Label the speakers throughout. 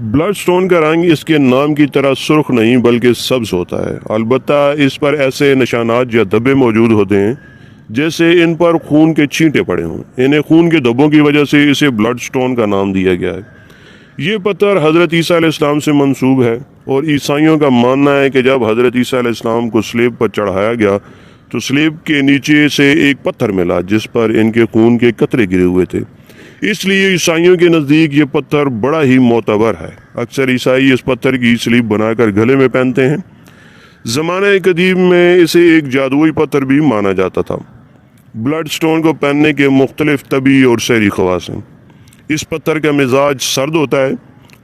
Speaker 1: Blood stone کا رنگ اس کے نام کی طرح سرخ نہیں بلکہ سبز ہوتا ہے، البتہ اس پر ایسے نشانات یا دھبے موجود ہوتے ہیں جیسے ان پر خون کے چھینٹے پڑے ہوں۔ انہیں خون کے دھبوں کی وجہ سے اسے بلڈ سٹون کا نام دیا گیا ہے۔ یہ پتھر حضرت عیسیٰ علیہ السلام سے منسوب ہے، اور عیسائیوں کا ماننا ہے کہ جب حضرت عیسیٰ علیہ السلام کو صلیب پر چڑھایا گیا تو صلیب کے نیچے سے ایک پتھر ملا جس پر ان کے خون کے قطرے گرے ہوئے تھے، اس لیے عیسائیوں کے نزدیک یہ پتھر بڑا ہی معتبر ہے۔ اکثر عیسائی اس پتھر کی صلیب بنا کر گلے میں پہنتے ہیں۔ زمانہ قدیم میں اسے ایک جادوئی پتھر بھی مانا جاتا تھا۔ بلڈ سٹون کو پہننے کے مختلف طبی اور سحری خواص ہیں۔ اس پتھر کا مزاج سرد ہوتا ہے۔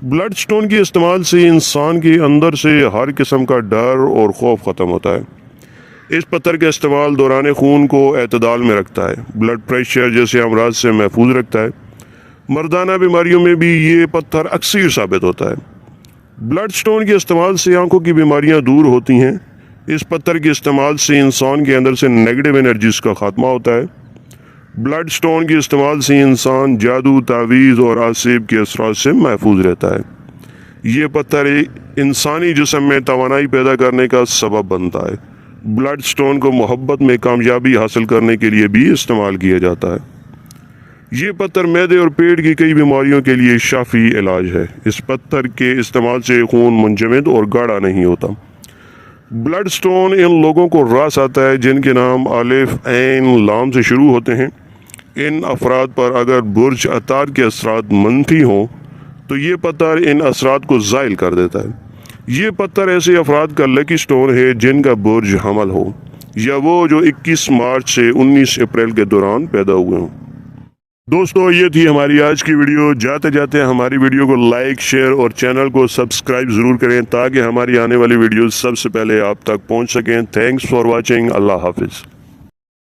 Speaker 1: بلڈ سٹون کے استعمال سے انسان کے اندر سے ہر قسم کا ڈر اور خوف ختم ہوتا ہے۔ اس پتھر کا استعمال دوران خون کو اعتدال میں رکھتا ہے، بلڈ پریشر جیسے امراض سے محفوظ رکھتا ہے۔ مردانہ بیماریوں میں بھی یہ پتھر اکثر ثابت ہوتا ہے۔ بلڈ سٹون کے استعمال سے آنکھوں کی بیماریاں دور ہوتی ہیں۔ اس پتھر کے استعمال سے انسان کے اندر سے نیگیٹو انرجیز کا خاتمہ ہوتا ہے۔ بلڈ سٹون کے استعمال سے انسان جادو، تعویذ اور آسیب کے اثرات سے محفوظ رہتا ہے۔ یہ پتھر انسانی جسم میں توانائی پیدا کرنے کا سبب بنتا ہے۔ بلڈ سٹون کو محبت میں کامیابی حاصل کرنے کے لیے بھی استعمال کیا جاتا ہے۔ یہ پتھر معدے اور پیٹ کی کئی بیماریوں کے لیے شافی علاج ہے۔ اس پتھر کے استعمال سے خون منجمد اور گاڑھا نہیں ہوتا۔ بلڈ سٹون ان لوگوں کو راس آتا ہے جن کے نام الف، عین، لام سے شروع ہوتے ہیں۔ ان افراد پر اگر برج عطارد کے اثرات منفی ہوں تو یہ پتھر ان اثرات کو زائل کر دیتا ہے۔ یہ پتھر ایسے افراد کا لکی سٹون ہے جن کا برج حمل ہو، یا وہ جو 21 مارچ سے 19 اپریل کے دوران پیدا ہوئے ہوں۔ دوستو، یہ تھی ہماری آج کی ویڈیو۔ جاتے جاتے ہماری ویڈیو کو لائک، شیئر اور چینل کو سبسکرائب ضرور کریں تاکہ ہماری آنے والی ویڈیوز سب سے پہلے آپ تک پہنچ سکیں۔ Thanks for watching. اللہ حافظ۔